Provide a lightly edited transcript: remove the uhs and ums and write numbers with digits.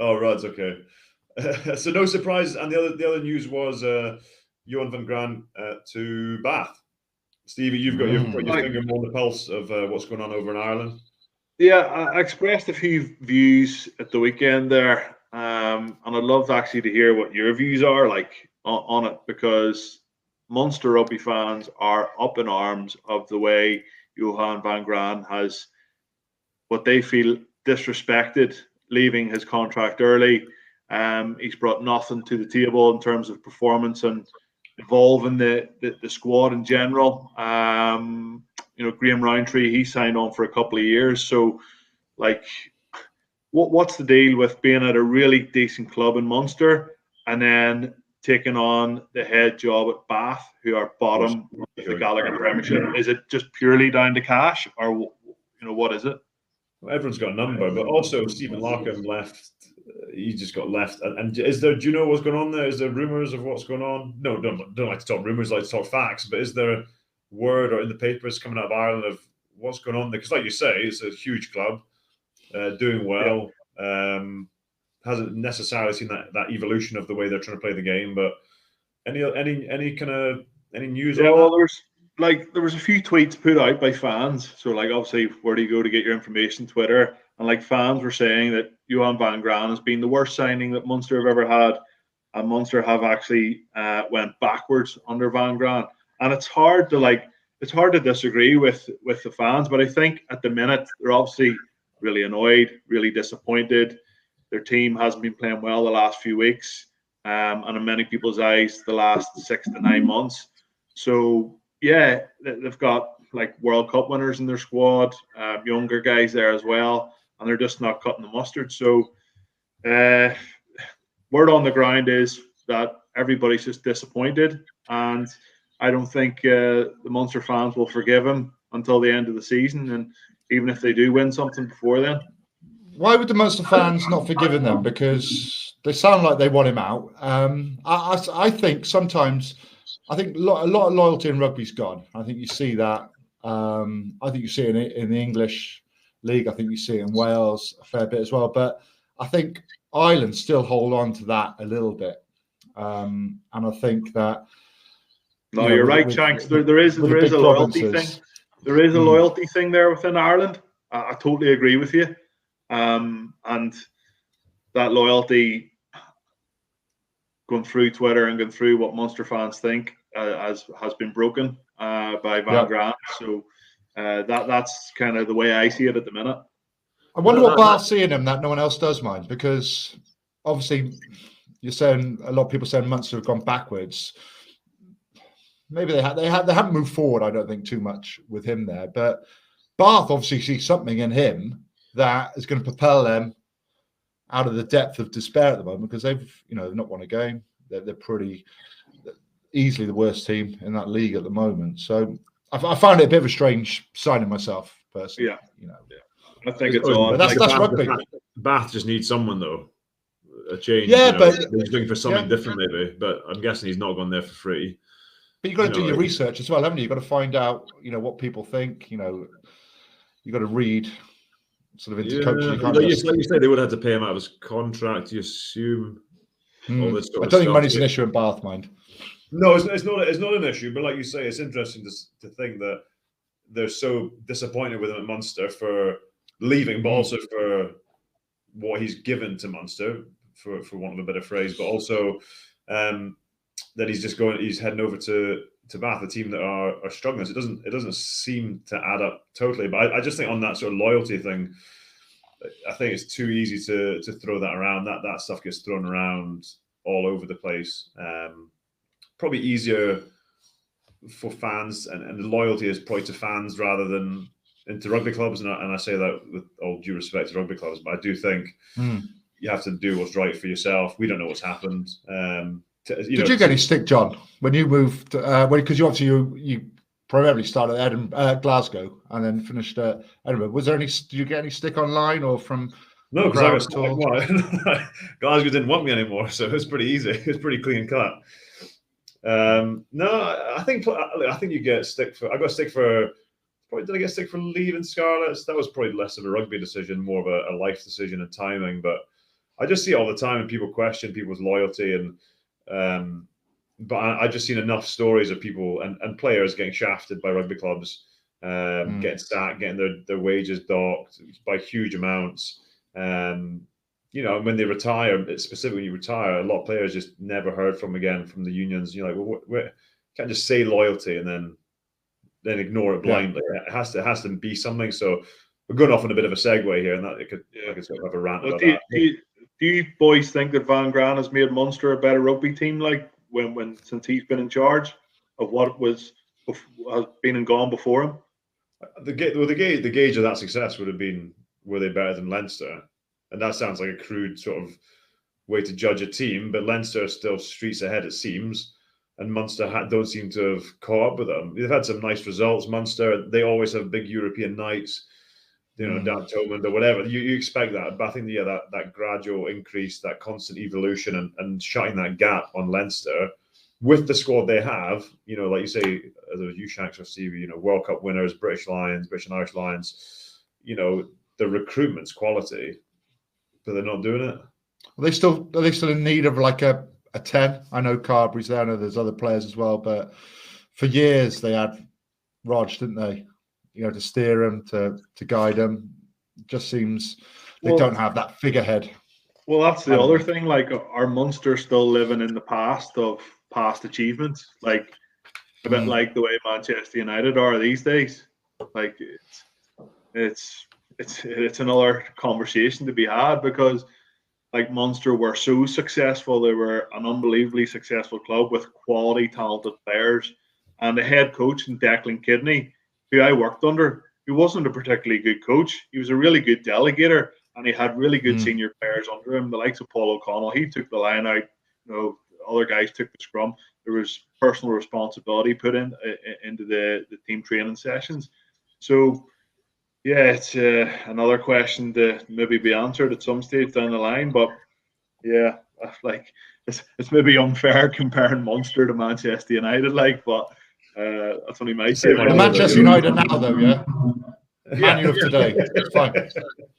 Oh, right, okay. So no surprises. And the other news was Johan van Graan to Bath. Stevie, you've got your finger more on the pulse of what's going on over in Ireland. Yeah, I expressed a few views at the weekend there, and I'd love actually to hear what your views are like on it, because Munster rugby fans are up in arms of the way Johan van Graan has what they feel disrespected, leaving his contract early. He's brought nothing to the table in terms of performance and involving the squad in general. Graham Rowntree, he signed on for a couple of years. So, like, what's the deal with being at a really decent club in Munster and then taking on the head job at Bath, who are bottom of the Gallagher Premiership? Is it just purely down to cash, or what is it? Well, everyone's got a number, but also Stephen Larkham left. He just got left. And is there? Do you know what's going on there? Is there rumours of what's going on? No, don't like to talk rumours. Like to talk facts. But is there word or in the papers coming out of Ireland of what's going on there? Because, like you say, it's a huge club, doing well. Yeah. Hasn't necessarily seen that evolution of the way they're trying to play the game. But any news on that? Well, there was a few tweets put out by fans. So, like, obviously, where do you go to get your information? Twitter. And, like, fans were saying that Johan van Graan has been the worst signing that Munster have ever had, and Munster have actually went backwards under Van Graan. And it's hard to disagree with the fans, but I think at the minute they're obviously really annoyed, really disappointed. Their team hasn't been playing well the last few weeks, and in many people's eyes, the last 6 to 9 months. So yeah, they've got like World Cup winners in their squad, younger guys there as well, and they're just not cutting the mustard. So word on the ground is that everybody's just disappointed, and I don't think the Munster fans will forgive him until the end of the season, and even if they do win something before then. Why would the Munster fans not forgive him? Because they sound like they want him out. I think sometimes, a lot of loyalty in rugby's gone. I think you see that. I think you see it in the English league. I think you see it in Wales a fair bit as well. But I think Ireland still hold on to that a little bit. And I think that... No, you're right, Shanks. There is a loyalty thing. There is a loyalty thing there within Ireland. I totally agree with you. And that loyalty going through Twitter and going through what Munster fans think has been broken by Van Graan. So that's kind of the way I see it at the minute. I wonder what Bath's seeing him that no one else does, mind, because obviously you're saying a lot of people saying Munster have gone backwards. Maybe they haven't moved forward, I don't think, too much with him there. But Bath obviously sees something in him that is going to propel them out of the depth of despair at the moment, because they've not won a game. They're pretty easily the worst team in that league at the moment. So I found it a bit of a strange signing myself, personally. Yeah. I think it's odd. But that's rugby. Bath just needs someone, though. A change. Yeah, but he's looking for something different, maybe. But I'm guessing he's not gone there for free. But you've got to do your research as well, haven't you? You've got to find out, what people think. You've got to read sort of into coaching. Like you say, they would have to pay him out of his contract. You assume all this sort I of don't think stuff. money's an issue in Bath, mind. No, it's not an issue. But like you say, it's interesting to think that they're so disappointed with him at Munster for leaving, but also for what he's given to Munster, for want of a better phrase, but also that he's heading over to Bath, a team that are struggling. So it doesn't seem to add up totally. But I just think on that sort of loyalty thing, I think it's too easy to throw that around. That stuff gets thrown around all over the place. Probably easier for fans, and the loyalty is probably to fans rather than into rugby clubs. And I say that with all due respect to rugby clubs, but I do think you have to do what's right for yourself. We don't know what's happened. Did you get any stick, John, when you moved? Because you primarily started at Glasgow and then finished at Edinburgh. Was there any? Did you get any stick online or from? No, because Glasgow didn't want me anymore, so it was pretty easy. It was pretty clean cut. No, I think you get stick for. I got stick for. Probably did I get stick for leaving Scarlets? That was probably less of a rugby decision, more of a life decision and timing. But I just see it all the time, and people question people's loyalty, and but I just seen enough stories of people and players getting shafted by rugby clubs, getting sacked, getting their wages docked by huge amounts. You know, when they retire, specifically when you retire, a lot of players just never heard from again from the unions. You're like, well, you can't just say loyalty and then ignore it blindly. Yeah. It has to be something. So we're going off on a bit of a segue here, and that I could sort of have a rant about that. Do you boys think that Van Graan has made Munster a better rugby team, like since he's been in charge of what has been and gone before him? The gauge of that success would have been, were they better than Leinster? And that sounds like a crude sort of way to judge a team, but Leinster are still streets ahead, it seems, and Munster don't seem to have caught up with them. They've had some nice results. Munster, they always have big European nights, you know, down Thomond or whatever. You expect that, but I think that gradual increase, that constant evolution, and shutting that gap on Leinster with the squad they have, you know, like you say, those U-Shanks or Stevie, you know, World Cup winners, British Lions, British and Irish Lions, you know, the recruitment's quality. But they're not doing it. Are they still in need of like a 10? I know Carberry's there. I know there's other players as well, but for years they had Rog, didn't they? You know, to steer them, to guide them. It just seems they don't have that figurehead. Well, that's the other thing. Like, are Munster still living in the past of past achievements? Like a bit like the way Manchester United are these days. Like it's another conversation to be had, because like Munster were so successful. They were an unbelievably successful club with quality, talented players, and the head coach in Declan Kidney, who I worked under, he wasn't a particularly good coach. He was a really good delegator, and he had really good senior players under him, the likes of Paul O'Connell. He took the line out. You know, other guys took the scrum. There was personal responsibility put into the team training sessions. So yeah, it's another question to maybe be answered at some stage down the line. But yeah, like it's maybe unfair comparing Munster to Manchester United, like, but that's only my take. Manchester United now, though, yeah. Man of today, it's fine.